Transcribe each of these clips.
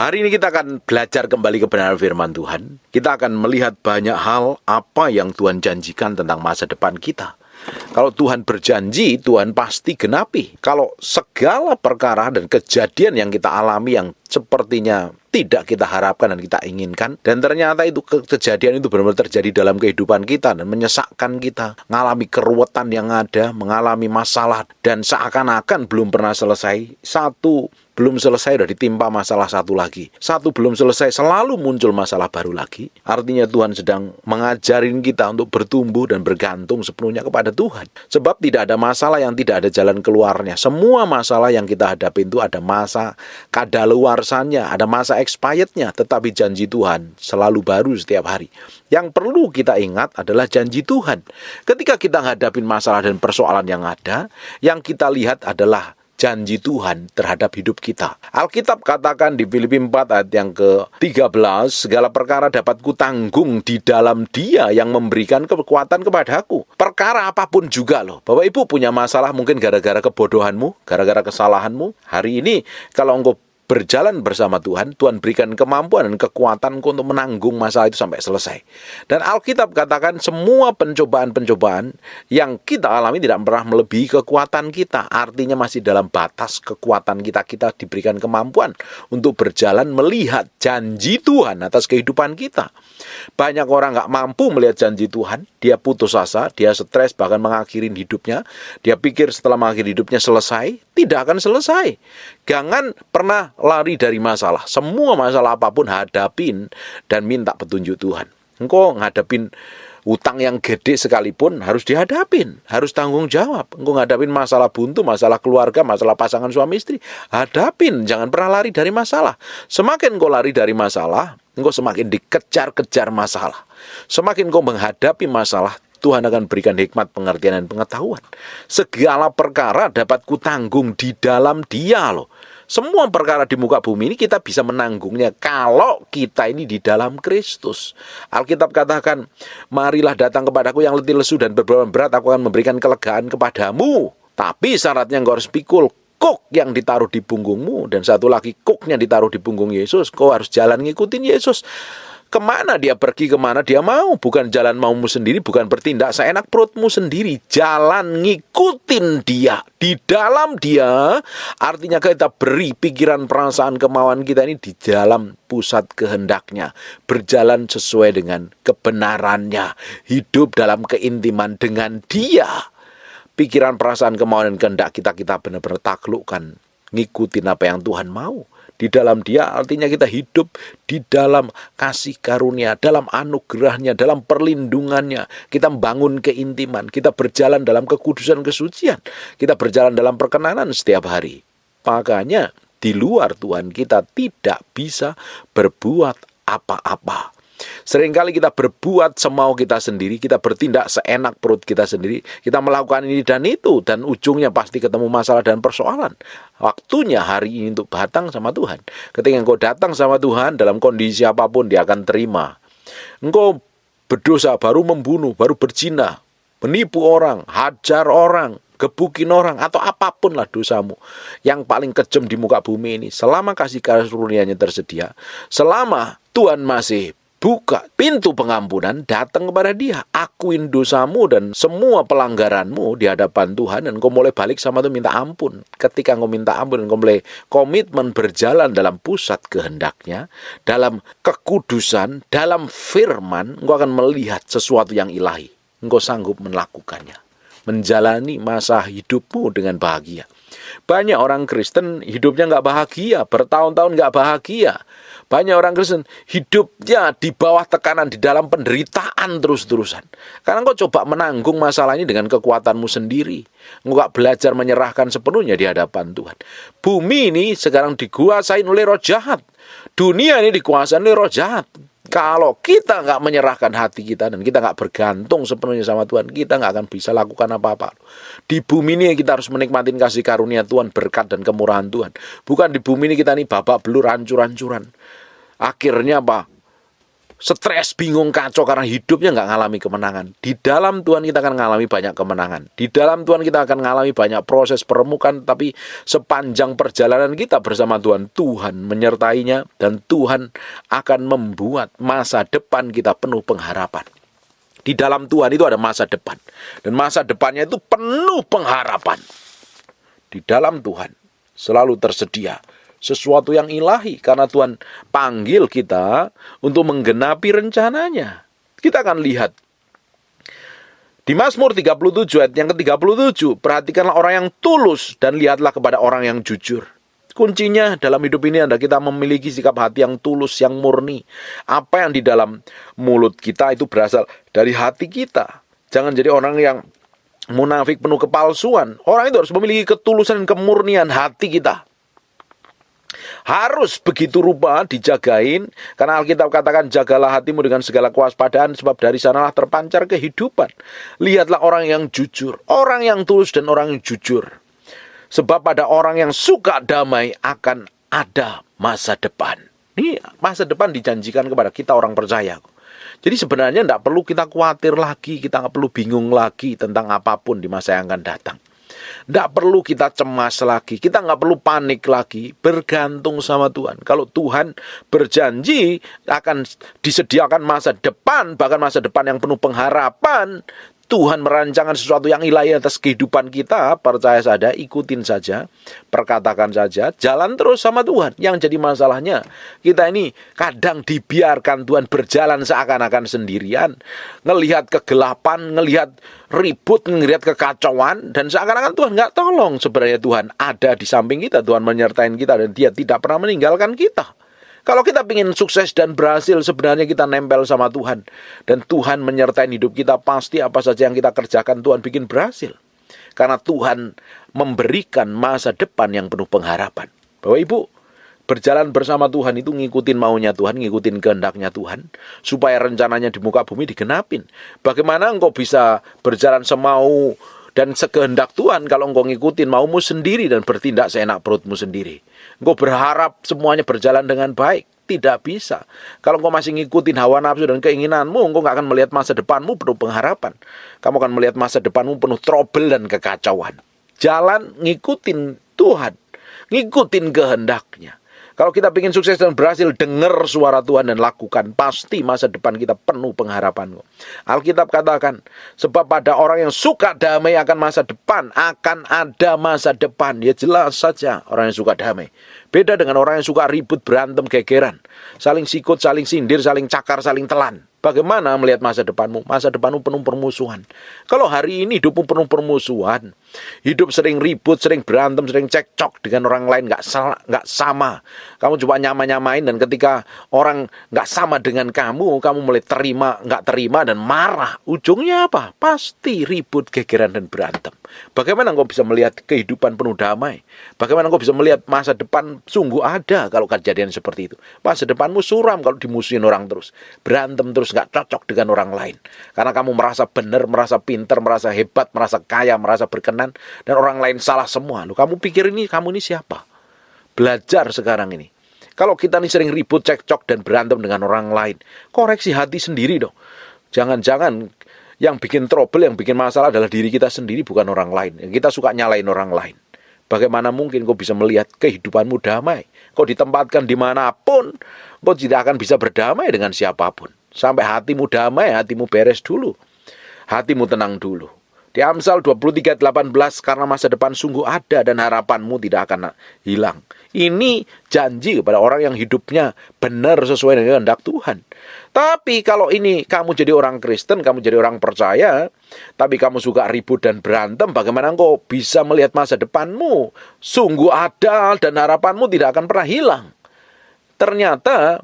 Hari ini kita akan belajar kembali kebenaran firman Tuhan. Kita akan melihat banyak hal apa yang Tuhan janjikan tentang masa depan kita. Kalau Tuhan berjanji, Tuhan pasti genapi. Kalau segala perkara dan kejadian yang kita alami yang sepertinya tidak kita harapkan dan kita inginkan, dan ternyata itu kejadian itu benar-benar terjadi dalam kehidupan kita dan menyesakkan kita, mengalami keruwetan yang ada, mengalami masalah, dan seakan-akan belum pernah selesai. Satu belum selesai, sudah ditimpa masalah satu lagi. Satu belum selesai, selalu muncul masalah baru lagi. Artinya Tuhan sedang mengajarin kita untuk bertumbuh dan bergantung sepenuhnya kepada Tuhan. Sebab tidak ada masalah yang tidak ada jalan keluarnya. Semua masalah yang kita hadapi itu ada masa kadaluarsanya, ada masa expirednya. Tetapi janji Tuhan selalu baru setiap hari. Yang perlu kita ingat adalah janji Tuhan. Ketika kita menghadapi masalah dan persoalan yang ada, yang kita lihat adalah janji Tuhan terhadap hidup kita. Alkitab katakan di Filipi 4 ayat yang ke-13, segala perkara dapat kutanggung di dalam Dia yang memberikan kekuatan kepadaku. Perkara apapun juga loh. Bapak Ibu punya masalah mungkin gara-gara kebodohanmu, gara-gara kesalahanmu. Hari ini kalau engkau berjalan bersama Tuhan, Tuhan berikan kemampuan dan kekuatan untuk menanggung masalah itu sampai selesai. Dan Alkitab katakan semua pencobaan-pencobaan yang kita alami tidak pernah melebihi kekuatan kita. Artinya masih dalam batas kekuatan kita. Kita diberikan kemampuan untuk berjalan melihat janji Tuhan atas kehidupan kita. Banyak orang gak mampu melihat janji Tuhan. Dia putus asa, dia stres, bahkan mengakhiri hidupnya. Dia pikir setelah mengakhiri hidupnya selesai. Tidak akan selesai. Jangan pernah lari dari masalah. Semua masalah apapun hadapin dan minta petunjuk Tuhan. Engkau ngadepin utang yang gede sekalipun harus dihadapin, harus tanggung jawab. Engkau ngadapin masalah buntu, masalah keluarga, masalah pasangan suami istri, hadapin. Jangan pernah lari dari masalah. Semakin engkau lari dari masalah, engkau semakin dikejar-kejar masalah. Semakin engkau menghadapi masalah, Tuhan akan berikan hikmat, pengertian, dan pengetahuan. Segala perkara dapat kutanggung di dalam Dia loh. Semua perkara di muka bumi ini kita bisa menanggungnya kalau kita ini di dalam Kristus. Alkitab katakan, marilah datang kepadaku yang letih lesu dan berbeban berat, aku akan memberikan kelegaan kepadamu. Tapi syaratnya engkau harus pikul kuk yang ditaruh di punggungmu, dan satu lagi kuknya ditaruh di punggung Yesus. Kau harus jalan ngikutin Yesus. Kemana dia pergi, kemana dia mau. Bukan jalan maumu sendiri, bukan bertindak seenak perutmu sendiri. Jalan ngikutin Dia. Di dalam Dia, artinya kita beri pikiran, perasaan, kemauan kita ini di dalam pusat kehendaknya. Berjalan sesuai dengan kebenarannya. Hidup dalam keintiman dengan Dia. Pikiran, perasaan, kemauan, dan kehendak kita benar-benar taklukkan. Ngikutin apa yang Tuhan mau. Di dalam Dia artinya kita hidup di dalam kasih karunia, dalam anugerahnya, dalam perlindungannya. Kita membangun keintiman, kita berjalan dalam kekudusan kesucian. Kita berjalan dalam perkenanan setiap hari. Makanya di luar Tuhan kita tidak bisa berbuat apa-apa. Seringkali kita berbuat semau kita sendiri, kita bertindak seenak perut kita sendiri, kita melakukan ini dan itu, dan ujungnya pasti ketemu masalah dan persoalan. Waktunya hari ini untuk datang sama Tuhan. Ketika engkau datang sama Tuhan dalam kondisi apapun, Dia akan terima. Engkau berdosa, baru membunuh, baru berzina, menipu orang, hajar orang, gebukin orang, atau apapun lah dosamu yang paling kejam di muka bumi ini. Selama kasih karunia-Nya tersedia, selama Tuhan masih buka pintu pengampunan, datang kepada Dia, akuin dosamu dan semua pelanggaranmu di hadapan Tuhan, dan kau mulai balik sama Tuhan minta ampun. Ketika kau minta ampun dan kau mulai komitmen berjalan dalam pusat kehendaknya, dalam kekudusan, dalam firman, engkau akan melihat sesuatu yang ilahi. Engkau sanggup melakukannya, menjalani masa hidupmu dengan bahagia. Banyak orang Kristen hidupnya nggak bahagia, bertahun-tahun nggak bahagia. Banyak orang Kristen hidupnya di bawah tekanan, di dalam penderitaan terus-terusan. Karena engkau coba menanggung masalah ini dengan kekuatanmu sendiri. Engkau gak belajar menyerahkan sepenuhnya di hadapan Tuhan. Bumi ini sekarang dikuasai oleh roh jahat. Dunia ini dikuasai oleh roh jahat. Kalau kita gak menyerahkan hati kita dan kita gak bergantung sepenuhnya sama Tuhan, kita gak akan bisa lakukan apa-apa. Di bumi ini kita harus menikmati kasih karunia Tuhan, berkat dan kemurahan Tuhan. Bukan di bumi ini kita babak belur, hancur-hancuran. Akhirnya apa? stres, bingung, kacau karena hidupnya nggak ngalami kemenangan. Di dalam Tuhan kita akan mengalami banyak kemenangan. Di dalam Tuhan kita akan mengalami banyak proses permukaan, tapi sepanjang perjalanan kita bersama Tuhan, Tuhan menyertainya dan Tuhan akan membuat masa depan kita penuh pengharapan. Di dalam Tuhan itu ada masa depan. Dan masa depannya itu penuh pengharapan. Di dalam Tuhan selalu tersedia sesuatu yang ilahi, karena Tuhan panggil kita untuk menggenapi rencananya. Kita akan lihat di Mazmur 37 ayat yang ke-37, perhatikanlah orang yang tulus dan lihatlah kepada orang yang jujur. Kuncinya dalam hidup ini adalah kita memiliki sikap hati yang tulus, yang murni. Apa yang di dalam mulut kita itu berasal dari hati kita. Jangan jadi orang yang munafik penuh kepalsuan. Orang itu harus memiliki ketulusan dan kemurnian hati kita. Harus begitu rupa dijagain, karena Alkitab katakan jagalah hatimu dengan segala kewaspadaan, sebab dari sanalah terpancar kehidupan. Lihatlah orang yang jujur, orang yang tulus dan orang yang jujur. Sebab pada orang yang suka damai akan ada masa depan. Ini masa depan dijanjikan kepada kita orang percaya. Jadi sebenarnya tidak perlu kita khawatir lagi, kita nggak perlu bingung lagi tentang apapun di masa yang akan datang. Tidak perlu kita cemas lagi, kita nggak perlu panik lagi, bergantung sama Tuhan. Kalau Tuhan berjanji akan disediakan masa depan, bahkan masa depan yang penuh pengharapan, Tuhan merancangkan sesuatu yang ilahi atas kehidupan kita, percaya saja, ikutin saja, perkatakan saja, jalan terus sama Tuhan. Yang jadi masalahnya, kita ini kadang dibiarkan Tuhan berjalan seakan-akan sendirian, ngelihat kegelapan, ngelihat ribut, ngelihat kekacauan, dan seakan-akan Tuhan nggak tolong. Sebenarnya Tuhan ada di samping kita, Tuhan menyertai kita, dan Dia tidak pernah meninggalkan kita. Kalau kita ingin sukses dan berhasil, sebenarnya kita nempel sama Tuhan. Dan Tuhan menyertai hidup kita, pasti apa saja yang kita kerjakan Tuhan bikin berhasil. Karena Tuhan memberikan masa depan yang penuh pengharapan. Bapak Ibu, berjalan bersama Tuhan itu ngikutin maunya Tuhan, ngikutin kehendaknya Tuhan, supaya rencananya di muka bumi digenapin. Bagaimana engkau bisa berjalan semau dan sekehendak Tuhan kalau engkau ngikutin maumu sendiri dan bertindak seenak perutmu sendiri? Engkau berharap semuanya berjalan dengan baik? Tidak bisa. Kalau engkau masih ngikutin hawa nafsu dan keinginanmu, engkau gak akan melihat masa depanmu penuh pengharapan. Kamu akan melihat masa depanmu penuh trouble dan kekacauan. Jalan ngikutin Tuhan, ngikutin kehendaknya. Kalau kita ingin sukses dan berhasil, dengar suara Tuhan dan lakukan, pasti masa depan kita penuh pengharapan. Alkitab katakan, sebab pada orang yang suka damai akan masa depan, akan ada masa depan. Ya jelas saja orang yang suka damai. Beda dengan orang yang suka ribut, berantem, gegeran, saling sikut, saling sindir, saling cakar, saling telan. Bagaimana melihat masa depanmu? Masa depanmu penuh permusuhan. Kalau hari ini hidupmu penuh permusuhan, hidup sering ribut, sering berantem, sering cekcok dengan orang lain, nggak sama. Kamu coba nyamain, dan ketika orang nggak sama dengan kamu mulai nggak terima dan marah. Ujungnya apa? Pasti ribut, gegeran, dan berantem. Bagaimana engkau bisa melihat kehidupan penuh damai? Bagaimana engkau bisa melihat masa depan sungguh ada kalau kejadian seperti itu? Masa depanmu suram kalau dimusuhin orang terus, berantem terus, nggak cocok dengan orang lain. Karena kamu merasa benar, merasa pintar, merasa hebat, merasa kaya, merasa berkenan, dan orang lain salah semua. Loh, kamu pikir kamu ini siapa? Belajar sekarang ini. Kalau kita ini sering ribut, cekcok, dan berantem dengan orang lain, koreksi hati sendiri dong. Jangan-jangan yang bikin trouble, yang bikin masalah adalah diri kita sendiri, bukan orang lain. Yang kita suka nyalain orang lain. Bagaimana mungkin kau bisa melihat kehidupanmu damai? Kau ditempatkan dimanapun, kau tidak akan bisa berdamai dengan siapapun. Sampai hatimu damai, hatimu beres dulu. Hatimu tenang dulu. Di Amsal 23:18, karena masa depan sungguh ada dan harapanmu tidak akan hilang. Ini janji kepada orang yang hidupnya benar sesuai dengan kehendak Tuhan. Tapi kalau ini kamu jadi orang Kristen, kamu jadi orang percaya, tapi kamu suka ribut dan berantem, bagaimana engkau bisa melihat masa depanmu sungguh ada dan harapanmu tidak akan pernah hilang? Ternyata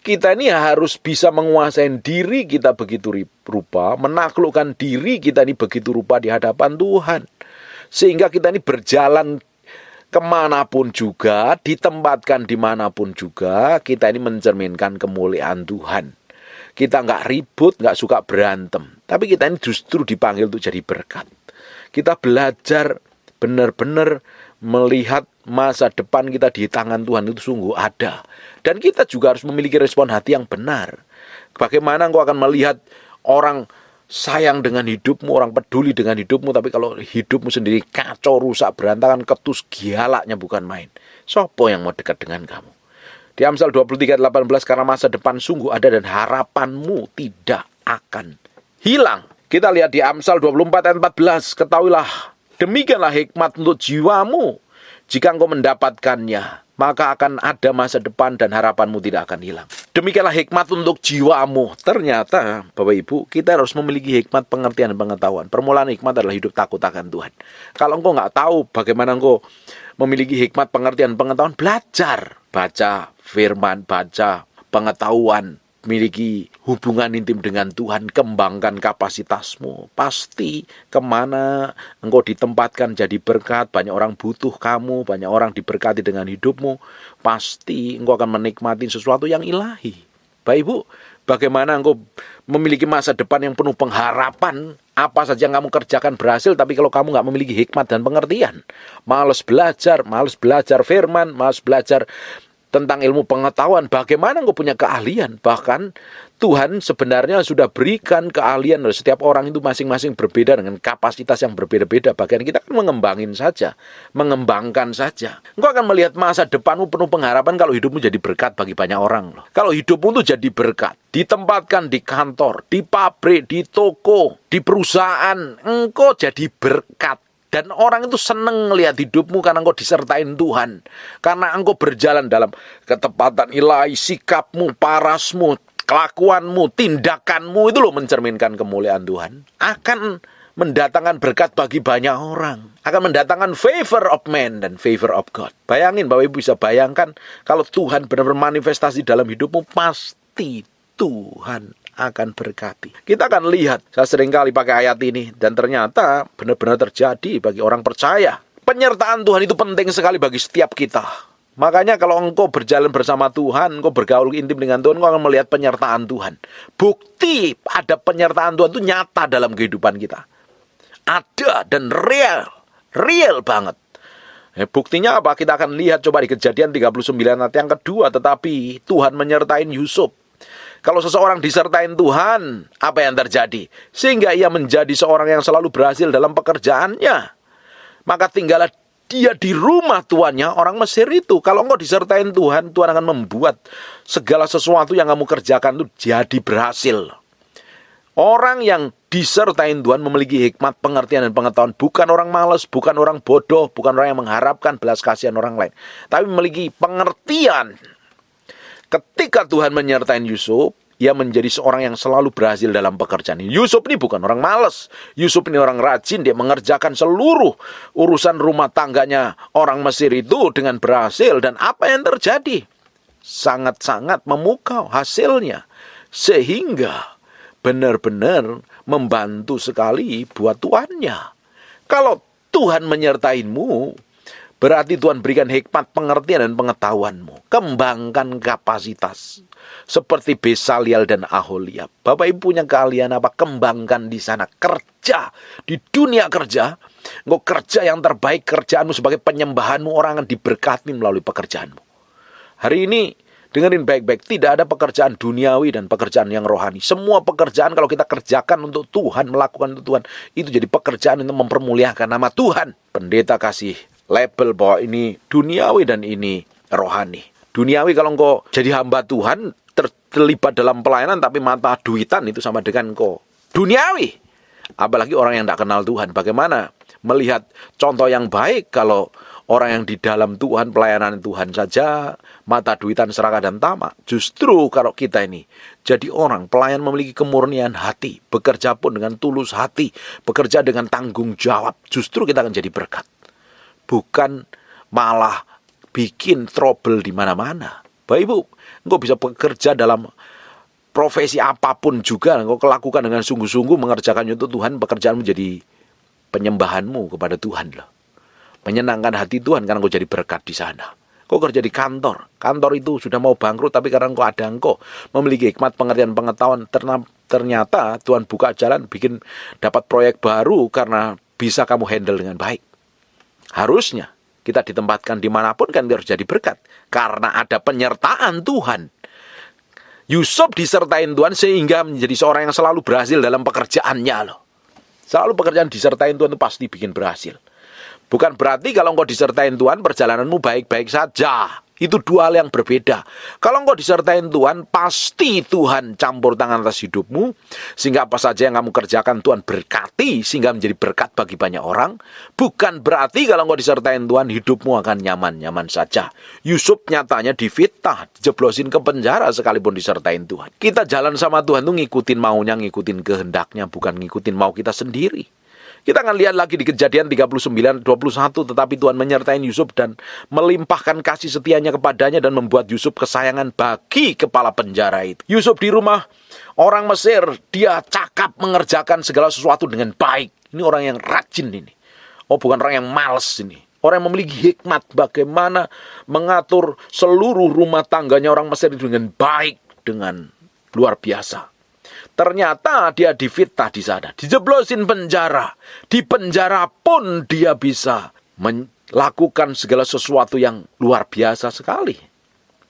kita ini harus bisa menguasai diri kita begitu rupa, menaklukkan diri kita ini begitu rupa di hadapan Tuhan. Sehingga kita ini berjalan kemanapun juga, ditempatkan dimanapun juga, kita ini mencerminkan kemuliaan Tuhan. Kita nggak ribut, nggak suka berantem. Tapi kita ini justru dipanggil untuk jadi berkat. Kita belajar benar-benar melihat masa depan kita di tangan Tuhan itu sungguh ada. Dan kita juga harus memiliki respon hati yang benar. Bagaimana engkau akan melihat orang sayang dengan hidupmu, orang peduli dengan hidupmu, tapi kalau hidupmu sendiri kacau, rusak, berantakan, ketus, gialaknya bukan main. Sopo yang mau dekat dengan kamu? Di Amsal 23:18, karena masa depan sungguh ada dan harapanmu tidak akan hilang. Kita lihat di Amsal 24:14, ketahuilah, demikianlah hikmat untuk jiwamu. Jika engkau mendapatkannya, maka akan ada masa depan dan harapanmu tidak akan hilang. Demikianlah hikmat untuk jiwamu. Ternyata, Bapak Ibu, kita harus memiliki hikmat, pengertian, dan pengetahuan. Permulaan hikmat adalah hidup takut akan Tuhan. Kalau engkau nggak tahu bagaimana engkau memiliki hikmat, pengertian, pengetahuan, belajar. Baca firman, baca pengetahuan, miliki hubungan intim dengan Tuhan, kembangkan kapasitasmu. Pasti kemana engkau ditempatkan jadi berkat, banyak orang butuh kamu, banyak orang diberkati dengan hidupmu, pasti engkau akan menikmati sesuatu yang ilahi. Bapak Ibu, bagaimana engkau memiliki masa depan yang penuh pengharapan, apa saja yang kamu kerjakan berhasil, tapi kalau kamu nggak memiliki hikmat dan pengertian, malas belajar firman, malas belajar tentang ilmu pengetahuan, bagaimana engkau punya keahlian? Bahkan Tuhan sebenarnya sudah berikan keahlian. Setiap orang itu masing-masing berbeda dengan kapasitas yang berbeda-beda. Bagian kita kan mengembangkan saja. Engkau akan melihat masa depanmu penuh pengharapan kalau hidupmu jadi berkat bagi banyak orang. Kalau hidupmu itu jadi berkat, ditempatkan di kantor, di pabrik, di toko, di perusahaan, engkau jadi berkat. Dan orang itu senang melihat hidupmu karena engkau disertain Tuhan. Karena engkau berjalan dalam ketepatan ilahi, sikapmu, parasmu, kelakuanmu, tindakanmu itu mencerminkan kemuliaan Tuhan. Akan mendatangkan berkat bagi banyak orang. Akan mendatangkan favor of man dan favor of God. Bayangin, Bapak Ibu bisa bayangkan kalau Tuhan benar-benar manifestasi dalam hidupmu, pasti Tuhan akan berkati. Kita akan lihat, saya sering kali pakai ayat ini, dan ternyata benar-benar terjadi bagi orang percaya. Penyertaan Tuhan itu penting sekali bagi setiap kita. Makanya kalau engkau berjalan bersama Tuhan, engkau bergaul intim dengan Tuhan, engkau akan melihat penyertaan Tuhan. Bukti ada penyertaan Tuhan itu nyata dalam kehidupan kita. Ada dan real banget. Buktinya apa? Kita akan lihat coba di Kejadian 39 ayat yang kedua, tetapi Tuhan menyertai Yusuf. Kalau seseorang disertain Tuhan, apa yang terjadi? Sehingga ia menjadi seorang yang selalu berhasil dalam pekerjaannya. Maka tinggallah dia di rumah tuannya, orang Mesir itu. Kalau engkau disertain Tuhan, Tuhan akan membuat segala sesuatu yang kamu kerjakan itu jadi berhasil. Orang yang disertain Tuhan memiliki hikmat, pengertian, dan pengetahuan. Bukan orang malas, bukan orang bodoh, bukan orang yang mengharapkan belas kasihan orang lain. Tapi memiliki pengertian. Ketika Tuhan menyertai Yusuf, ia menjadi seorang yang selalu berhasil dalam pekerjaan. Yusuf ini bukan orang malas. Yusuf ini orang rajin. Dia mengerjakan seluruh urusan rumah tangganya orang Mesir itu dengan berhasil. Dan apa yang terjadi? Sangat-sangat memukau hasilnya. Sehingga benar-benar membantu sekali buat tuannya. Kalau Tuhan menyertaimu, berarti Tuhan berikan hikmat, pengertian, dan pengetahuanmu. Kembangkan kapasitas. Seperti Besaliel dan Aholiab. Bapak Ibu punya keahlian apa? Kembangkan di sana. Kerja. Di dunia kerja. Engkau kerja yang terbaik. Kerjaanmu sebagai penyembahanmu. Orang akan diberkati melalui pekerjaanmu. Hari ini, dengerin baik-baik. Tidak ada pekerjaan duniawi dan pekerjaan yang rohani. Semua pekerjaan kalau kita kerjakan untuk Tuhan, melakukan untuk Tuhan, itu jadi pekerjaan untuk mempermuliakan nama Tuhan. Pendeta kasih label bahwa ini duniawi dan ini rohani. Duniawi kalau engkau jadi hamba Tuhan, terlibat dalam pelayanan tapi mata duitan, itu sama dengan engkau duniawi. Apalagi orang yang tidak kenal Tuhan. Bagaimana melihat contoh yang baik kalau orang yang di dalam Tuhan, pelayanan Tuhan saja, mata duitan, serakah, dan tamak. Justru kalau kita ini jadi orang pelayan memiliki kemurnian hati, bekerja pun dengan tulus hati, bekerja dengan tanggung jawab, justru kita akan jadi berkat. Bukan malah bikin trouble di mana-mana. Bapak Ibu, engkau bisa bekerja dalam profesi apapun juga, engkau lakukan dengan sungguh-sungguh, mengerjakannya untuk Tuhan, pekerjaan menjadi penyembahanmu kepada Tuhan loh. Menyenangkan hati Tuhan karena engkau jadi berkat di sana. Kau kerja di kantor itu sudah mau bangkrut, tapi karena engkau memiliki hikmat, pengertian, pengetahuan, ternyata Tuhan buka jalan, bikin dapat proyek baru karena bisa kamu handle dengan baik. Harusnya kita ditempatkan dimanapun kan harus jadi berkat. Karena ada penyertaan Tuhan. Yusuf disertain Tuhan sehingga menjadi seorang yang selalu berhasil dalam pekerjaannya loh. Selalu pekerjaan disertain Tuhan itu pasti bikin berhasil. Bukan berarti kalau engkau disertain Tuhan perjalananmu baik-baik saja. Itu dua hal yang berbeda. Kalau engkau disertain Tuhan, pasti Tuhan campur tangan atas hidupmu. Sehingga apa saja yang kamu kerjakan Tuhan berkati, sehingga menjadi berkat bagi banyak orang. Bukan berarti kalau engkau disertain Tuhan, hidupmu akan nyaman-nyaman saja. Yusuf nyatanya difitnah, dijeblosin ke penjara sekalipun disertain Tuhan. Kita jalan sama Tuhan tuh ngikutin maunya, ngikutin kehendaknya, bukan ngikutin mau kita sendiri. Kita akan lihat lagi di Kejadian 39:21, tetapi Tuhan menyertai Yusuf dan melimpahkan kasih setianya kepadanya dan membuat Yusuf kesayangan bagi kepala penjara itu. Yusuf di rumah orang Mesir, dia cakap mengerjakan segala sesuatu dengan baik. Ini orang yang rajin ini. Oh, bukan orang yang malas ini. Orang yang memiliki hikmat bagaimana mengatur seluruh rumah tangganya orang Mesir dengan baik, dengan luar biasa. Ternyata dia difitnah di sana, dijeblosin penjara. Di penjara pun dia bisa melakukan segala sesuatu yang luar biasa sekali.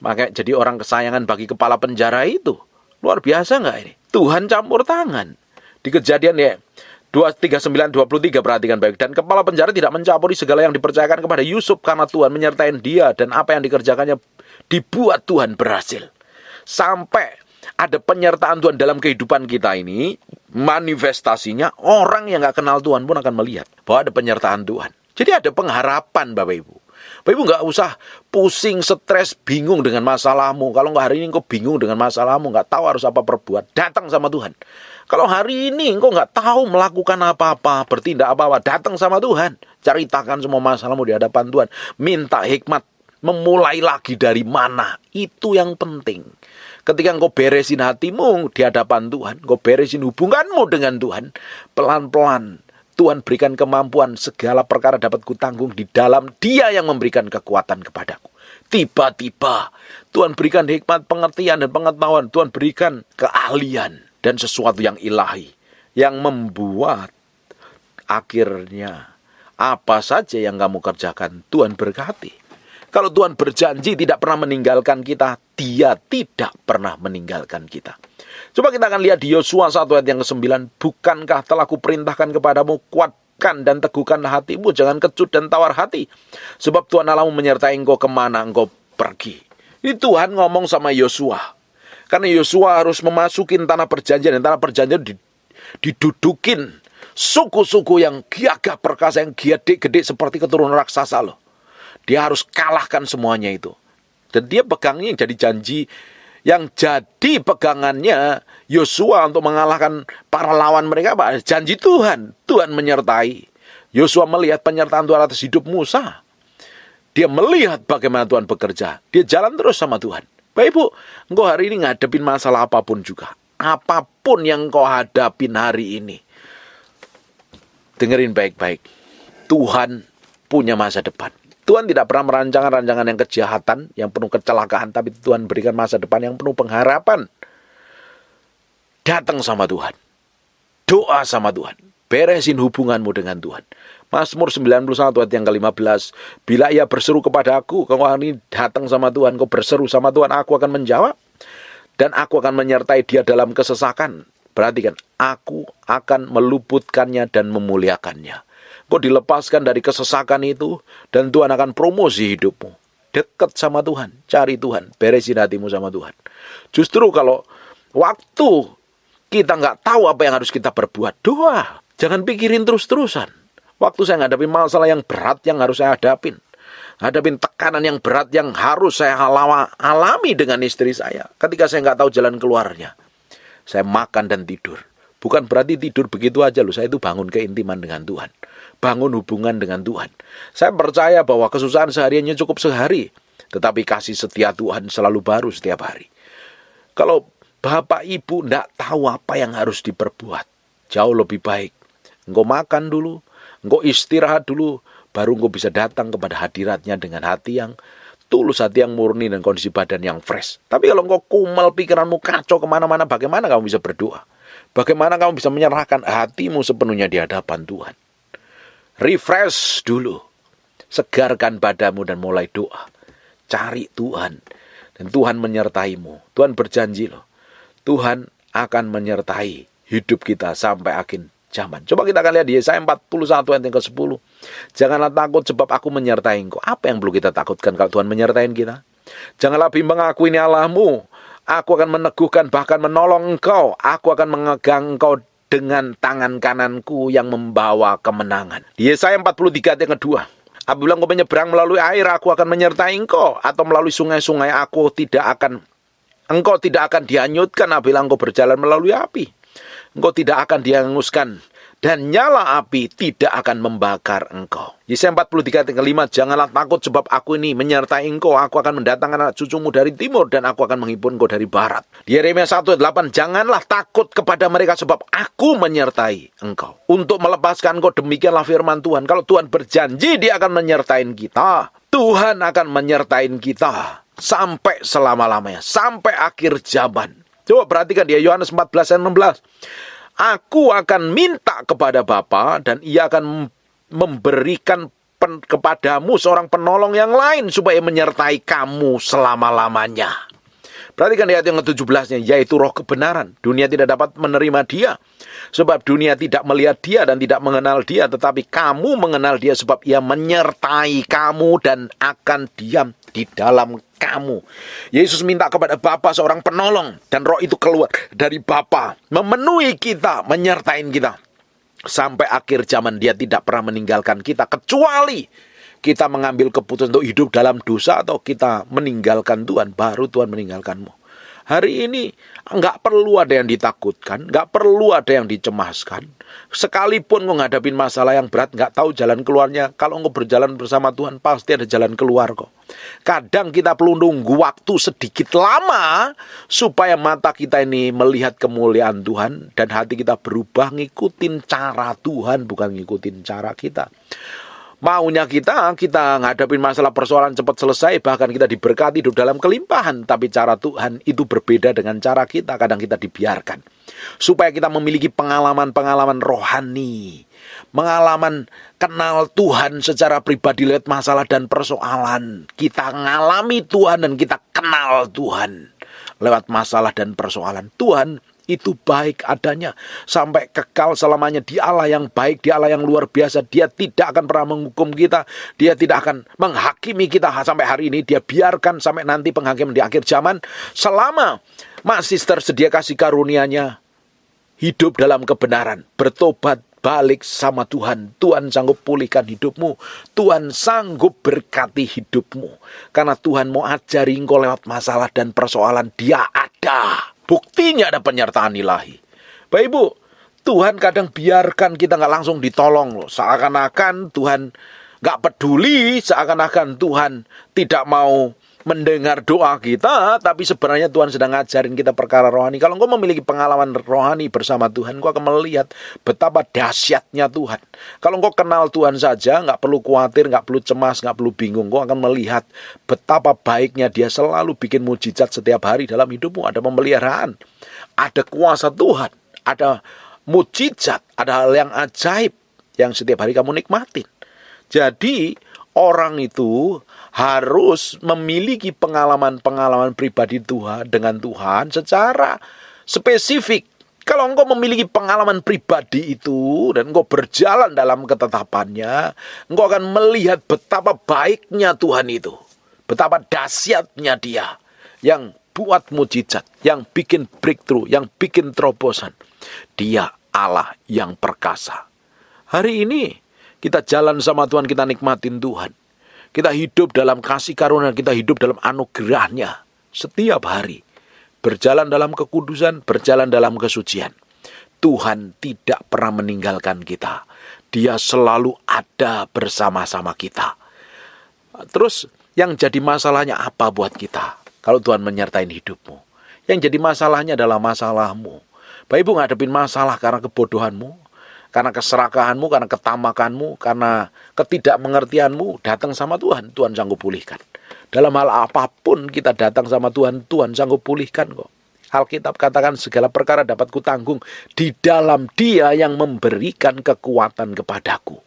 Makanya jadi orang kesayangan bagi kepala penjara itu. Luar biasa nggak ini? Tuhan campur tangan. Di Kejadian ya 39:23 perhatikan baik. Dan kepala penjara tidak mencampuri segala yang dipercayakan kepada Yusuf karena Tuhan menyertai dia dan apa yang dikerjakannya dibuat Tuhan berhasil. Sampai ada penyertaan Tuhan dalam kehidupan kita ini, manifestasinya orang yang gak kenal Tuhan pun akan melihat bahwa ada penyertaan Tuhan. Jadi ada pengharapan Bapak Ibu. Bapak Ibu gak usah pusing, stres, bingung dengan masalahmu. Kalau hari ini engkau bingung dengan masalahmu, gak tahu harus apa perbuat, datang sama Tuhan. Kalau hari ini engkau gak tahu melakukan apa-apa, bertindak apa-apa, datang sama Tuhan. Ceritakan semua masalahmu di hadapan Tuhan. Minta hikmat, memulai lagi dari mana. Itu yang penting. Ketika engkau beresin hatimu di hadapan Tuhan, engkau beresin hubunganmu dengan Tuhan, pelan-pelan Tuhan berikan kemampuan, segala perkara dapat kutanggung di dalam Dia yang memberikan kekuatan kepadaku. Tiba-tiba Tuhan berikan hikmat, pengertian dan pengetahuan, Tuhan berikan keahlian dan sesuatu yang ilahi yang membuat akhirnya apa saja yang kamu kerjakan Tuhan berkati. Kalau Tuhan berjanji tidak pernah meninggalkan kita, Dia tidak pernah meninggalkan kita. Coba kita akan lihat di Yosua 1 ayat yang ke-9. Bukankah telah kuperintahkan kepadamu, kuatkan dan teguhkan hatimu, jangan kecut dan tawar hati. Sebab Tuhan Allahmu menyertai engkau kemana engkau pergi. Ini Tuhan ngomong sama Yosua. Karena Yosua harus memasukin tanah perjanjian. Dan tanah perjanjian didudukin suku-suku yang gagah perkasa, yang gede-gede seperti keturunan raksasa loh. Dia harus kalahkan semuanya itu. Dan dia pegangnya yang jadi janji, yang jadi pegangannya Yosua untuk mengalahkan para lawan mereka, Pak. Janji Tuhan. Tuhan menyertai. Yosua melihat penyertaan Tuhan atas hidup Musa. Dia melihat bagaimana Tuhan bekerja. Dia jalan terus sama Tuhan. Bapak Ibu, engkau hari ini ngadepin masalah apapun juga. Apapun yang engkau hadapin hari ini. Dengerin baik-baik. Tuhan punya masa depan. Tuhan tidak pernah merancangkan rancangan yang kejahatan, yang penuh kecelakaan, tapi Tuhan berikan masa depan yang penuh pengharapan. Datang sama Tuhan. Doa sama Tuhan. Beresin hubunganmu dengan Tuhan. Mazmur 91 ayat yang ke-15. Bila ia berseru kepada aku, kau ini datang sama Tuhan, kau berseru sama Tuhan, aku akan menjawab. Dan aku akan menyertai dia dalam kesesakan. Perhatikan, aku akan meluputkannya dan memuliakannya. Kau dilepaskan dari kesesakan itu, dan Tuhan akan promosi hidupmu. Dekat sama Tuhan, cari Tuhan, beresin hatimu sama Tuhan. Justru kalau waktu kita nggak tahu apa yang harus kita perbuat, doa. Jangan pikirin terus-terusan. Waktu saya ngadapin masalah yang berat yang harus saya hadapin. Hadapin tekanan yang berat yang harus saya alami dengan istri saya. Ketika saya nggak tahu jalan keluarnya, saya makan dan tidur. Bukan berarti tidur begitu aja loh. Saya itu bangun keintiman dengan Tuhan. Bangun hubungan dengan Tuhan. Saya percaya bahwa kesusahan sehariannya cukup sehari. Tetapi kasih setia Tuhan selalu baru setiap hari. Kalau Bapak Ibu tidak tahu apa yang harus diperbuat, jauh lebih baik engkau makan dulu, engkau istirahat dulu, baru engkau bisa datang kepada hadiratnya dengan hati yang tulus, hati yang murni, dan kondisi badan yang fresh. Tapi kalau engkau kumel, pikiranmu kacau kemana-mana, bagaimana kamu bisa berdoa? Bagaimana kamu bisa menyerahkan hatimu sepenuhnya di hadapan Tuhan? Refresh dulu. Segarkan badanmu dan mulai doa. Cari Tuhan. Dan Tuhan menyertaimu. Tuhan berjanji loh. Tuhan akan menyertai hidup kita sampai akhir zaman. Coba kita akan lihat di Yesaya 41 ayat yang ke-10. Janganlah takut sebab aku menyertai engkau. Apa yang perlu kita takutkan kalau Tuhan menyertai kita? Janganlah bimbang, aku ini Allahmu. Aku akan meneguhkan bahkan menolong engkau. Aku akan mengegang engkau dengan tangan kananku yang membawa kemenangan. Di Yesaya 43 ayat yang kedua. Apabila engkau menyeberang melalui air, aku akan menyertai engkau. Atau melalui sungai-sungai, engkau tidak akan dihanyutkan. Apabila engkau berjalan melalui api, engkau tidak akan dihanguskan. Dan nyala api tidak akan membakar engkau. Yesaya 43 ayat ke-5. Janganlah takut sebab aku ini menyertai engkau. Aku akan mendatangkan anak cucumu dari timur dan aku akan menghibur engkau dari barat. Di Yeremia 1 ayat 8. Janganlah takut kepada mereka sebab aku menyertai engkau. Untuk melepaskan engkau, demikianlah firman Tuhan. Kalau Tuhan berjanji dia akan menyertai kita, Tuhan akan menyertai kita sampai selama-lamanya, sampai akhir zaman. Coba perhatikan di Yohanes 14 ayat 16. Aku akan minta kepada Bapa dan ia akan memberikan kepadamu seorang penolong yang lain supaya menyertai kamu selama-lamanya. Perhatikan di ayat yang ke-17-nya, yaitu roh kebenaran. Dunia tidak dapat menerima dia, sebab dunia tidak melihat dia dan tidak mengenal dia. Tetapi kamu mengenal dia sebab ia menyertai kamu dan akan diam di dalam kamu. Yesus minta kepada Bapa seorang penolong, dan roh itu keluar dari Bapa, memenuhi kita, menyertai kita. Sampai akhir zaman dia tidak pernah meninggalkan kita, kecuali kita mengambil keputusan untuk hidup dalam dosa atau kita meninggalkan Tuhan, baru Tuhan meninggalkanmu. Hari ini nggak perlu ada yang ditakutkan, nggak perlu ada yang dicemaskan. Sekalipun engkau ngadapin masalah yang berat, nggak tahu jalan keluarnya. Kalau engkau berjalan bersama Tuhan, pasti ada jalan keluar kok. Kadang kita perlu nunggu waktu sedikit lama supaya mata kita ini melihat kemuliaan Tuhan dan hati kita berubah ngikutin cara Tuhan, bukan ngikutin cara kita. Maunya kita ngadapin masalah persoalan cepat selesai, bahkan kita diberkati hidup dalam kelimpahan. Tapi cara Tuhan itu berbeda dengan cara kita. Kadang kita dibiarkan supaya kita memiliki pengalaman-pengalaman rohani, pengalaman kenal Tuhan secara pribadi lewat masalah dan persoalan. Kita ngalami Tuhan dan kita kenal Tuhan lewat masalah dan persoalan. Tuhan itu baik adanya sampai kekal selamanya. Dia Allah yang baik, dia Allah yang luar biasa. Dia tidak akan pernah menghukum kita, dia tidak akan menghakimi kita sampai hari ini. Dia biarkan sampai nanti penghakiman di akhir zaman. Selama masih tersedia kasih karunia-Nya, hidup dalam kebenaran, bertobat, balik sama Tuhan. Tuhan sanggup pulihkan hidupmu, Tuhan sanggup berkati hidupmu. Karena Tuhan mau ajari engkau lewat masalah dan persoalan. Dia ada, buktinya ada penyertaan ilahi. Bapak Ibu, Tuhan kadang biarkan kita nggak langsung ditolong loh. Seakan-akan Tuhan nggak peduli, seakan-akan Tuhan tidak mau mendengar doa kita, tapi sebenarnya Tuhan sedang ngajarin kita perkara rohani. Kalau engkau memiliki pengalaman rohani bersama Tuhan, engkau akan melihat betapa dahsyatnya Tuhan. Kalau engkau kenal Tuhan saja, nggak perlu khawatir, nggak perlu cemas, nggak perlu bingung. Engkau akan melihat betapa baiknya Dia selalu bikin mujizat setiap hari dalam hidupmu. Ada pemeliharaan, ada kuasa Tuhan, ada mujizat, ada hal yang ajaib yang setiap hari kamu nikmatin. Jadi orang itu harus memiliki pengalaman-pengalaman pribadi Tuhan dengan Tuhan secara spesifik. Kalau engkau memiliki pengalaman pribadi itu dan engkau berjalan dalam ketetapannya, engkau akan melihat betapa baiknya Tuhan itu, betapa dahsyatnya Dia yang buat mujizat, yang bikin breakthrough, yang bikin terobosan. Dia Allah yang perkasa. Hari ini kita jalan sama Tuhan, kita nikmatin Tuhan. Kita hidup dalam kasih karunia, kita hidup dalam anugerah-Nya setiap hari. Berjalan dalam kekudusan, berjalan dalam kesucian. Tuhan tidak pernah meninggalkan kita. Dia selalu ada bersama-sama kita. Terus yang jadi masalahnya apa buat kita kalau Tuhan menyertai hidupmu? Yang jadi masalahnya adalah masalahmu. Bapak Ibu ngadepin masalah karena kebodohanmu, karena keserakahanmu, karena ketamakanmu, karena ketidakmengertianmu, datang sama Tuhan, Tuhan sanggup pulihkan. Dalam hal apapun kita datang sama Tuhan, Tuhan sanggup pulihkan kok. Alkitab katakan segala perkara dapat kutanggung di dalam Dia yang memberikan kekuatan kepadaku.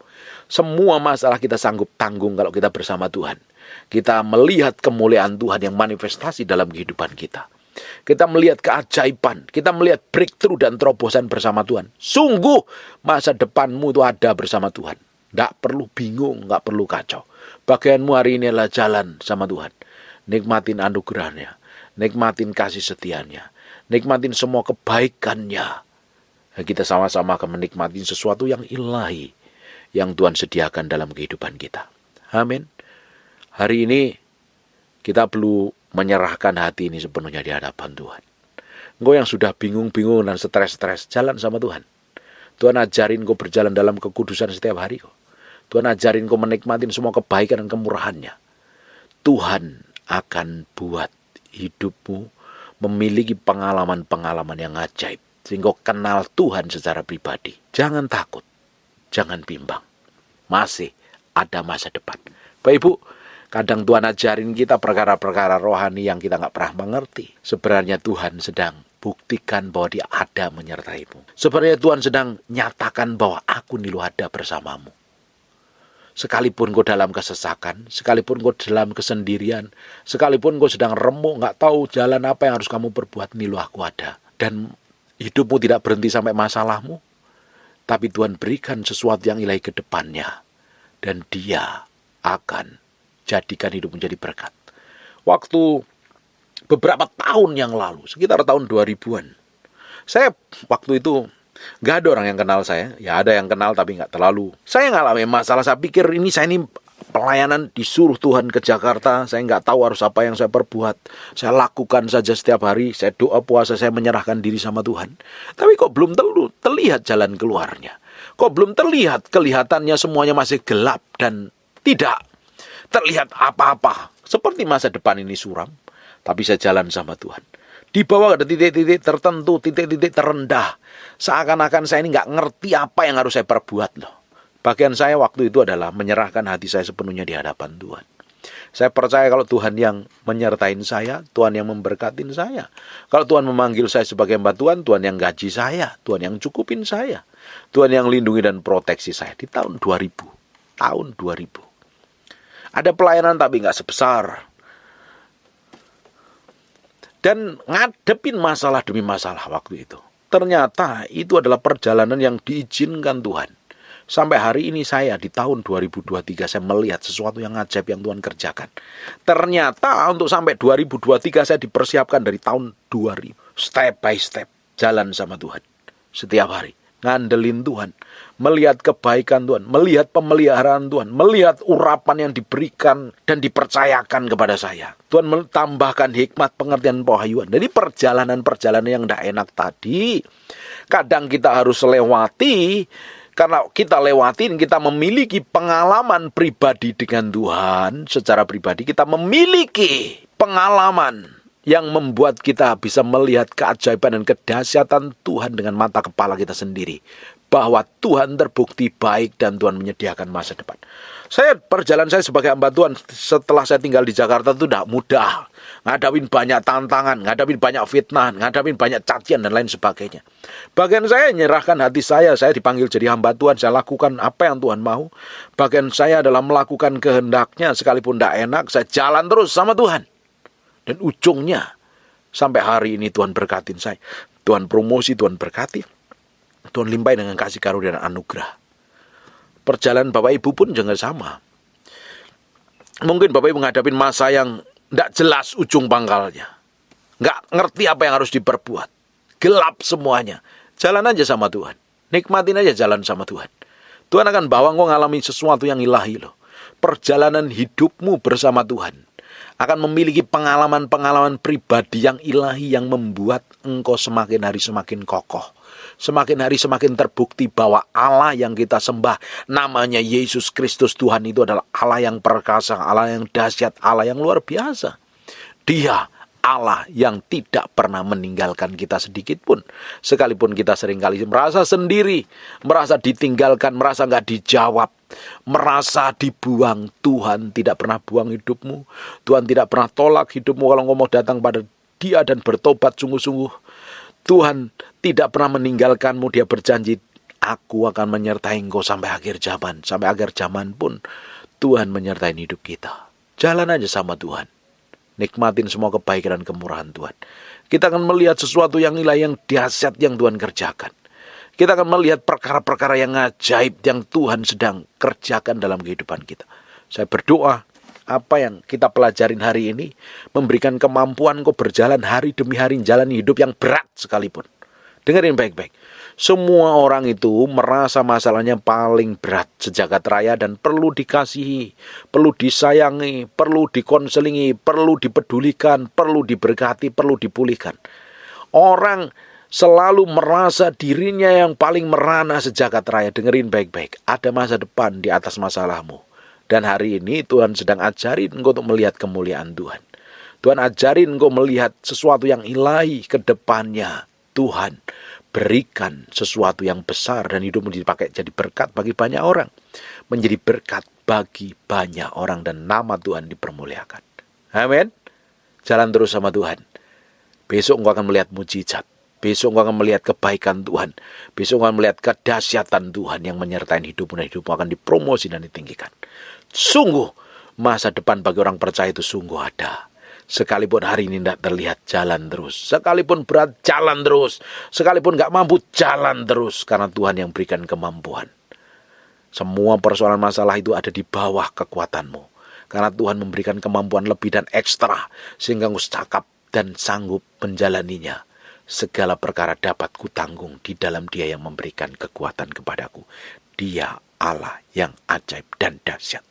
Semua masalah kita sanggup tanggung kalau kita bersama Tuhan. Kita melihat kemuliaan Tuhan yang manifestasi dalam kehidupan kita. Kita melihat keajaiban, kita melihat breakthrough dan terobosan bersama Tuhan. Sungguh masa depanmu itu ada bersama Tuhan. Nggak perlu bingung, nggak perlu kacau. Bagianmu hari ini adalah jalan sama Tuhan. Nikmatin anugerahnya, nikmatin kasih setianya, nikmatin semua kebaikannya. Kita sama-sama akan menikmati sesuatu yang ilahi yang Tuhan sediakan dalam kehidupan kita. Amin. Hari ini kita perlu menyerahkan hati ini sepenuhnya di hadapan Tuhan. Engkau yang sudah bingung-bingung dan stres-stres, jalan sama Tuhan. Tuhan ajarin kau berjalan dalam kekudusan setiap hari kau. Tuhan ajarin kau menikmati semua kebaikan dan kemurahannya. Tuhan akan buat hidupmu memiliki pengalaman-pengalaman yang ajaib. Sehingga kau kenal Tuhan secara pribadi. Jangan takut, jangan bimbang. Masih ada masa depan. Bapak Ibu, kadang Tuhan ajarin kita perkara-perkara rohani yang kita nggak pernah mengerti. Sebenarnya Tuhan sedang buktikan bahwa Dia ada menyertaimu. Sebenarnya Tuhan sedang nyatakan bahwa aku nih lo ada bersamamu. Sekalipun kau dalam kesesakan, sekalipun kau dalam kesendirian, sekalipun kau sedang remuk, nggak tahu jalan apa yang harus kamu perbuat, nih lo aku ada. Dan hidupmu tidak berhenti sampai masalahmu, tapi Tuhan berikan sesuatu yang ilahi ke depannya. Dan Dia akan jadikan hidup menjadi berkat. Waktu beberapa tahun yang lalu, sekitar tahun 2000-an, saya waktu itu nggak ada orang yang kenal saya. Ya ada yang kenal tapi nggak terlalu. Saya ngalami masalah, saya pikir saya ini pelayanan disuruh Tuhan ke Jakarta. Saya nggak tahu harus apa yang saya perbuat. Saya lakukan saja setiap hari. Saya doa puasa, saya menyerahkan diri sama Tuhan. Tapi kok belum terlihat jalan keluarnya. Kok belum terlihat, kelihatannya semuanya masih gelap dan tidak terlihat apa-apa. Seperti masa depan ini suram. Tapi saya jalan sama Tuhan. Di bawah ada titik-titik tertentu, titik-titik terendah. Seakan-akan saya ini nggak ngerti apa yang harus saya perbuat loh. Bagian saya waktu itu adalah menyerahkan hati saya sepenuhnya di hadapan Tuhan. Saya percaya kalau Tuhan yang menyertain saya, Tuhan yang memberkatin saya. Kalau Tuhan memanggil saya sebagai hamba Tuhan, Tuhan yang gaji saya, Tuhan yang cukupin saya. Tuhan yang lindungi dan proteksi saya di tahun 2000. Tahun 2000. Ada pelayanan tapi nggak sebesar. Dan ngadepin masalah demi masalah waktu itu. Ternyata itu adalah perjalanan yang diizinkan Tuhan. Sampai hari ini saya di tahun 2023 saya melihat sesuatu yang ajaib yang Tuhan kerjakan. Ternyata untuk sampai 2023 saya dipersiapkan dari tahun 2000. Step by step jalan sama Tuhan. Setiap hari. Ngandelin Tuhan, melihat kebaikan Tuhan, melihat pemeliharaan Tuhan, melihat urapan yang diberikan dan dipercayakan kepada saya. Tuhan menambahkan hikmat, pengertian, pewahyuan. Jadi perjalanan-perjalanan yang tidak enak tadi, kadang kita harus lewati. Karena kita lewatin, kita memiliki pengalaman pribadi dengan Tuhan. Secara pribadi kita memiliki pengalaman yang membuat kita bisa melihat keajaiban dan kedahsyatan Tuhan dengan mata kepala kita sendiri. Bahwa Tuhan terbukti baik dan Tuhan menyediakan masa depan. Perjalanan saya sebagai hamba Tuhan setelah saya tinggal di Jakarta itu tidak mudah. Ngadapin banyak tantangan, ngadapin banyak fitnah, ngadapin banyak cacian dan lain sebagainya. Bagian saya menyerahkan hati saya dipanggil jadi hamba Tuhan, saya lakukan apa yang Tuhan mau. Bagian saya adalah melakukan kehendaknya sekalipun tidak enak, saya jalan terus sama Tuhan. Dan ujungnya, sampai hari ini Tuhan berkatin saya. Tuhan promosi, Tuhan berkati. Tuhan limpahi dengan kasih karunia dan anugerah. Perjalanan Bapak Ibu pun juga sama. Mungkin Bapak Ibu menghadapi masa yang tidak jelas ujung pangkalnya. Nggak ngerti apa yang harus diperbuat. Gelap semuanya. Jalan aja sama Tuhan. Nikmatin aja jalan sama Tuhan. Tuhan akan bawa engkau ngalami sesuatu yang ilahi loh. Perjalanan hidupmu bersama Tuhan akan memiliki pengalaman-pengalaman pribadi yang ilahi yang membuat engkau semakin hari semakin kokoh. Semakin hari semakin terbukti bahwa Allah yang kita sembah namanya Yesus Kristus Tuhan itu adalah Allah yang perkasa, Allah yang dahsyat, Allah yang luar biasa. Dia Allah yang tidak pernah meninggalkan kita sedikit pun. Sekalipun kita seringkali merasa sendiri, merasa ditinggalkan, merasa nggak dijawab, merasa dibuang. Tuhan tidak pernah buang hidupmu. Tuhan tidak pernah tolak hidupmu kalau engkau mau datang pada Dia dan bertobat sungguh-sungguh. Tuhan tidak pernah meninggalkanmu. Dia berjanji, aku akan menyertai engkau sampai akhir zaman. Sampai akhir zaman pun Tuhan menyertai hidup kita. Jalan aja sama Tuhan. Nikmatin semua kebaikan dan kemurahan Tuhan. Kita akan melihat sesuatu yang ilahi, yang dahsyat yang Tuhan kerjakan. Kita akan melihat perkara-perkara yang ajaib yang Tuhan sedang kerjakan dalam kehidupan kita. Saya berdoa, apa yang kita pelajarin hari ini memberikan kemampuan kau berjalan hari demi hari, menjalani hidup yang berat sekalipun. Dengerin baik-baik. Semua orang itu merasa masalahnya paling berat sejagat raya dan perlu dikasihi, perlu disayangi, perlu dikonselingi, perlu dipedulikan, perlu diberkati, perlu dipulihkan. Orang selalu merasa dirinya yang paling merana sejagat raya. Dengerin baik-baik. Ada masa depan di atas masalahmu. Dan hari ini Tuhan sedang ajarin engkau untuk melihat kemuliaan Tuhan. Tuhan ajarin engkau melihat sesuatu yang ilahi ke depannya. Tuhan berikan sesuatu yang besar dan hidupmu dipakai jadi berkat bagi banyak orang. Menjadi berkat bagi banyak orang dan nama Tuhan dipermuliakan. Amin. Jalan terus sama Tuhan. Besok engkau akan melihat mujizat. Besok engkau akan melihat kebaikan Tuhan. Besok engkau akan melihat kedahsyatan Tuhan yang menyertai hidupmu dan hidupmu akan dipromosi dan ditinggikan. Sungguh masa depan bagi orang percaya itu sungguh ada. Sekalipun hari ini tidak terlihat, jalan terus. Sekalipun berat, jalan terus. Sekalipun gak mampu, jalan terus. Karena Tuhan yang berikan kemampuan. Semua persoalan masalah itu ada di bawah kekuatanmu. Karena Tuhan memberikan kemampuan lebih dan ekstra. Sehingga engkau cakap dan sanggup menjalaninya. Segala perkara dapat kutanggung di dalam Dia yang memberikan kekuatan kepadaku. Dia Allah yang ajaib dan dahsyat.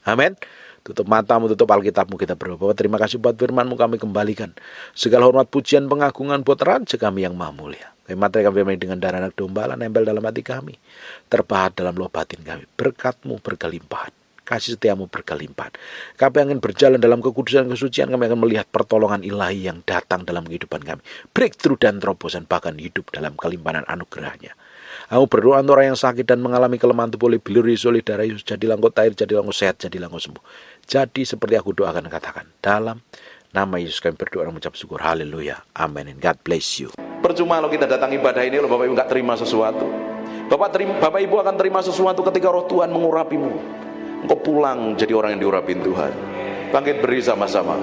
Amin. Tutup matamu, tutup Alkitabmu, kita berdoa. Bapak, terima kasih buat firman-Mu, kami kembalikan segala hormat, pujian, pengagungan buat Raja kami yang maha mulia. Kami materi kami dengan darah anak domba, nempel dalam hati kami, terpahat dalam loh batin kami. Berkat-Mu berkelimpahan, kasih setiamu berkelimpahan. Kami akan berjalan dalam kekudusan kesucian, kami akan melihat pertolongan ilahi yang datang dalam kehidupan kami. Breakthrough dan terobosan, bahkan hidup dalam kelimpahan anugerahnya. Aku berdoa untuk orang yang sakit dan mengalami kelemahan tubuh, bilur, isolih, darah, Yesus, jadilah engkau tahir, jadilah engkau sehat, jadilah engkau sembuh. Jadi seperti aku doakan, katakan. Dalam nama Yesus kami berdoa dan mengucap syukur. Haleluya. Amin. God bless you. Percuma kalau kita datang ibadah ini, kalau Bapak Ibu nggak terima sesuatu. Bapak Ibu akan terima sesuatu ketika roh Tuhan mengurapimu. Engkau pulang jadi orang yang diurapin Tuhan. Bangkit beri sama-sama.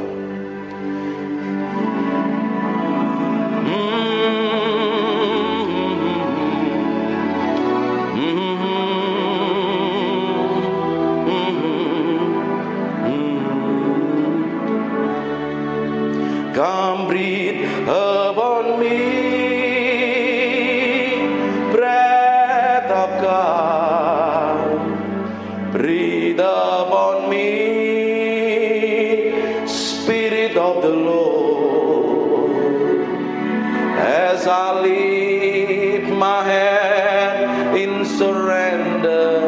Come breathe upon me, breath of God. Breathe upon me, Spirit of the Lord. As I lift my hand in surrender,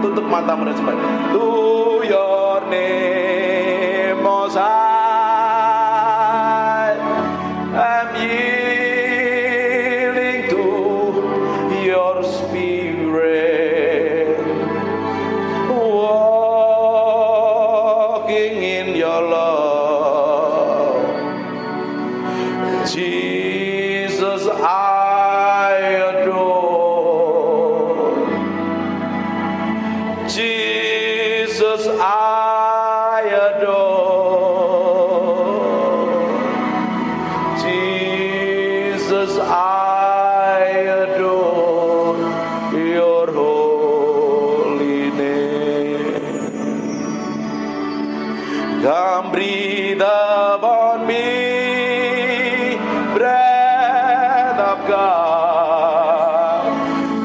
tutup matamu dan sebagainya. To your name, Most High. Jesus, I adore. Jesus, I adore. Jesus, I adore your holy name. Come breathe upon me, breath of God.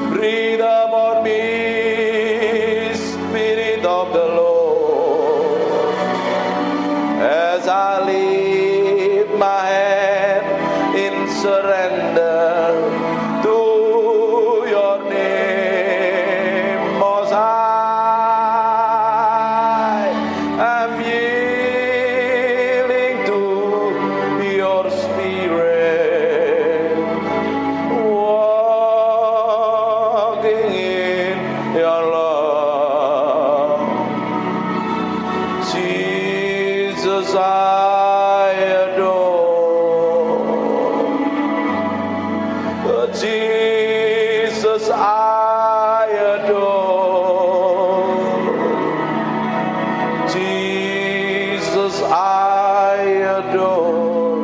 Breathe upon me, Spirit of the Lord. As I lift my hand in surrender to your name, Most High. I'm yielding to your Spirit, walking in your love. Jesus, I adore. Jesus, I adore. Jesus, I adore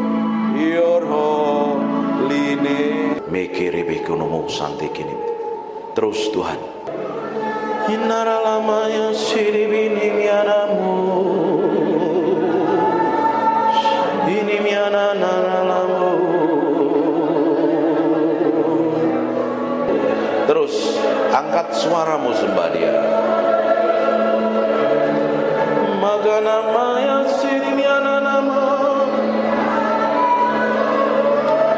your holy santai gini. Terus Tuhan. Inaralamaya siribinimianamu inimiananaramu. Terus angkat suaramu sembah Dia. Maganamaya sirimiananamu.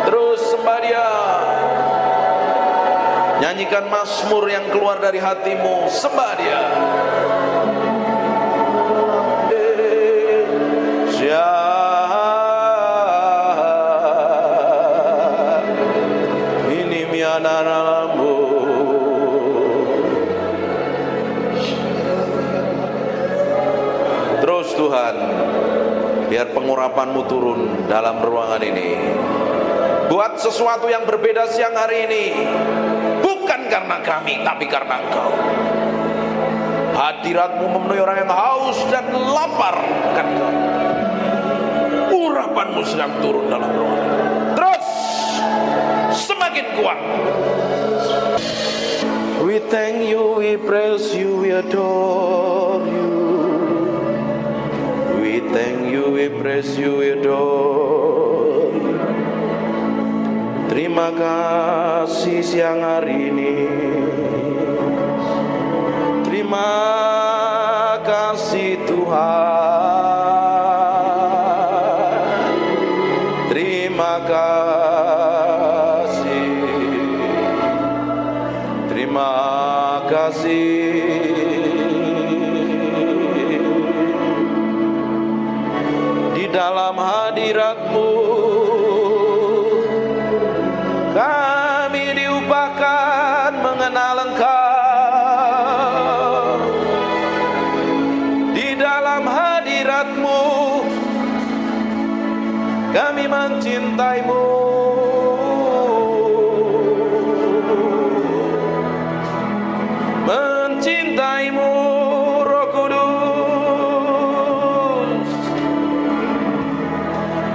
Terus sembah Dia. Nyanyikan mazmur yang keluar dari hatimu, sembah Dia. Ini mianaramu. Terus Tuhan, biar pengurapan-Mu turun dalam ruangan ini. Buat sesuatu yang berbeda siang hari ini. Bukan karena kami, tapi karena Engkau. Hadirat-Mu memenuhi orang yang haus dan lapar akan Engkau. Urapan-Mu sedang turun dalam ruangan ini. Terus semakin kuat. We thank you, we praise you, we adore you. We thank you, we praise you, we adore you. Terima kasih siang hari ini. Terima kasih Tuhan. Terima kasih. Terima kasih. Di dalam hadirat-Mu kami diubahkan mengenal Engkau. Di dalam hadirat-Mu kami mencintai-Mu. Mencintai-Mu, Roh Kudus.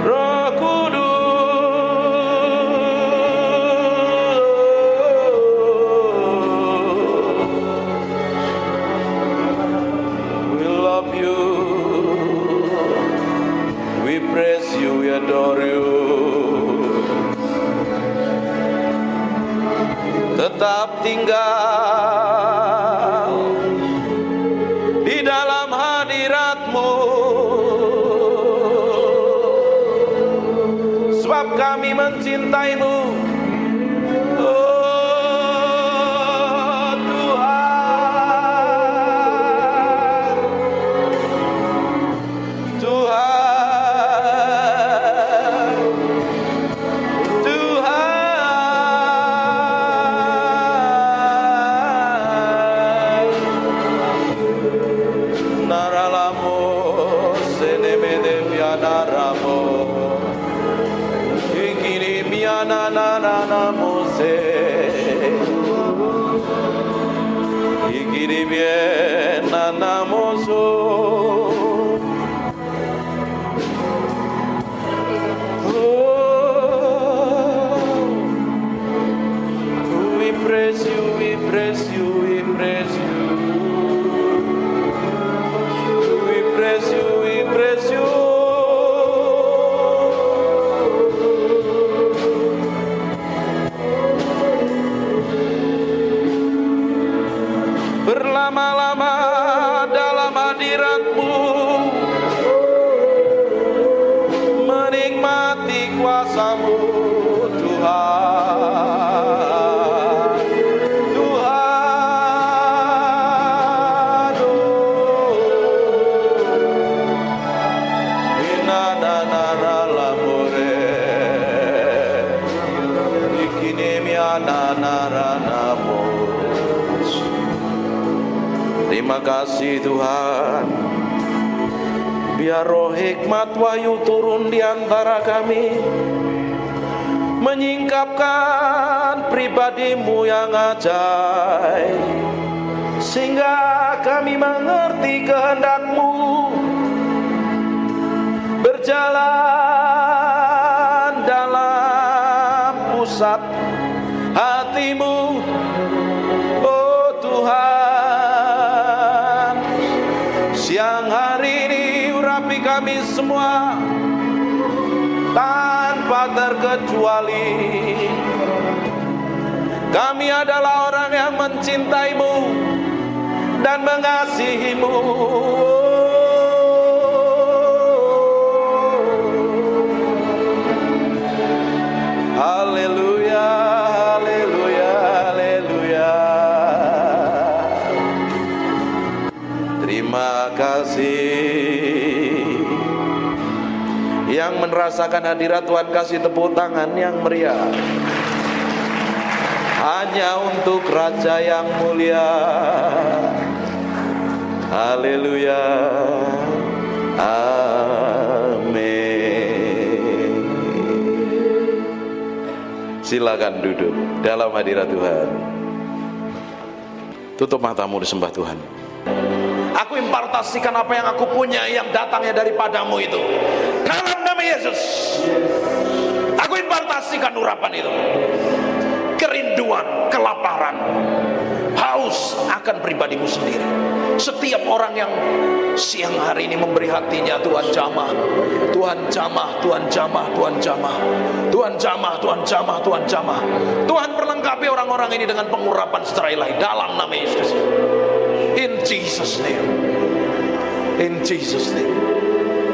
Roh Kudus. We love you. We praise you, we adore you. Tetap tinggal di dalam hadirat-Mu, sebab kami mencintai-Mu. Oh Tuhan, Tuhan, Tuhan. Naralamo senemede pianaramo. Ikini miana nanamo se. Ikini bien nanamo so. Oh, we praise you, we praise you, we praise you. We praise you, we praise you. Berlama-lama dalam hadirat-Mu, menikmati kuasa-Mu, Tuhan. Tuhan, inananaramore, ikinemiananaranamos. Terima kasih Tuhan. Biar roh hikmat wahyu turun di antara kami, menyingkapkan pribadi-Mu yang ajaib, sehingga kami mengerti kehendak-Mu, berjalan dalam pusat hati hati-Mu, oh Tuhan. Siang hari ini urapi kami semua tanpa terkecuali. Kami adalah orang yang mencintai-Mu dan mengasihi-Mu. Haleluya, haleluya, haleluya. Terima kasih. Yang merasakan hadirat Tuhan kasih tepuk tangan yang meriah. Hanya untuk Raja yang mulia. Haleluya, amin. Silakan duduk dalam hadirat Tuhan. Tutup matamu, disembah Tuhan. Aku impartasikan apa yang aku punya yang datangnya daripadamu itu. Dalam nama Yesus. Aku impartasikan urapan itu. Kerinduan, kelaparan, haus akan pribadimu sendiri. Setiap orang yang siang hari ini memberi hatinya, Tuhan jamah, Tuhan jamah, Tuhan jamah, Tuhan jamah, Tuhan jamah, Tuhan jamah, Tuhan jamah. Tuhan perlengkapi orang-orang ini dengan pengurapan secara ilahi dalam nama Yesus. In Jesus name, in Jesus name,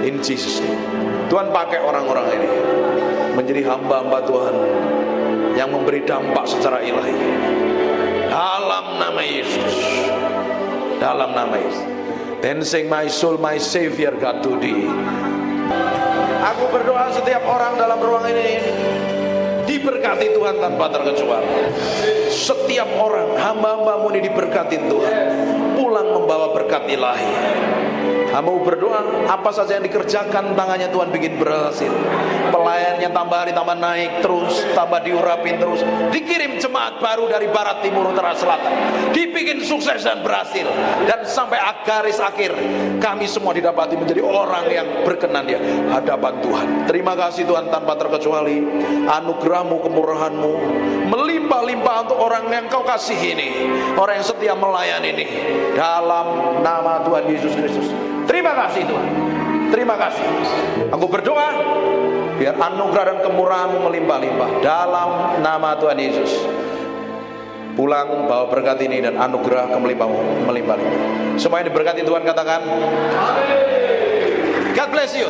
in Jesus name. Tuhan pakai orang-orang ini menjadi hamba-hamba Tuhan yang memberi dampak secara ilahi dalam nama Yesus, dalam nama Yesus. Then sing my soul, my Savior God to thee. Aku berdoa setiap orang dalam ruang ini diberkati Tuhan tanpa terkecuali. Setiap orang hamba-hambamu ini diberkati Tuhan, pulang membawa berkat ilahi. Hamba berdoa, apa saja yang dikerjakan tangannya Tuhan bikin berhasil. Pelayannya tambah hari tambah naik terus, tambah diurapin terus. Dikirim jemaat baru dari barat, timur, utara, selatan. Dibikin sukses dan berhasil. Dan sampai garis akhir, kami semua didapati menjadi orang yang berkenan di hadapan Tuhan. Terima kasih Tuhan tanpa terkecuali. Anugerah-Mu, kemurahan-Mu melimpah-limpah untuk orang yang Kau kasih ini, orang yang setia melayani ini, dalam nama Tuhan Yesus Kristus. Terima kasih Tuhan, terima kasih. Aku berdoa biar anugerah dan kemurahan-Mu melimpah-limpah dalam nama Tuhan Yesus. Pulang bawa berkat ini dan anugerah kemelimpah-Mu melimpah-limpah. Semuanya diberkati Tuhan, katakan amin. God bless you.